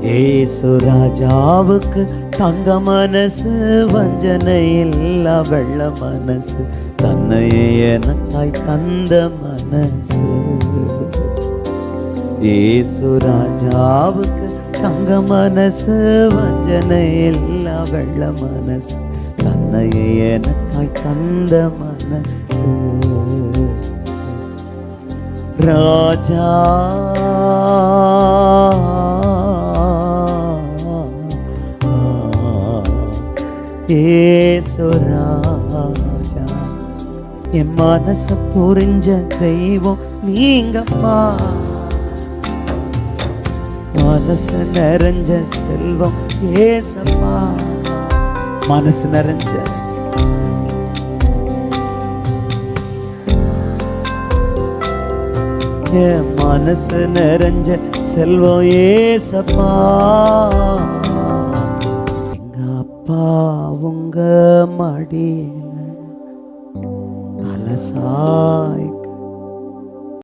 ஏசு ராஜாவுக்கு தங்க மனசு, வஞ்சனை இல்லா வெள்ள மனசு, தன்னையே எனக்காய் தந்த மனசு. ஏசு ராஜாவுக்கு தங்க மனசு, வஞ்சனை இல்லா வெள்ள மனசு, தன்னையே எனக்காய் தந்த மனசு. ராஜா ஏசு ராஜா, என் மனச புரிஞ்ச தெய்வம் நீங்கப்பா. மனசு நிறைஞ்ச செல்வம் ஏசப்பா. மனசு நிறைஞ்ச என் மனசு நிறைஞ்ச செல்வம் ஏசப்பா. எங்க அப்பா உங்க மடியில தலை சாய்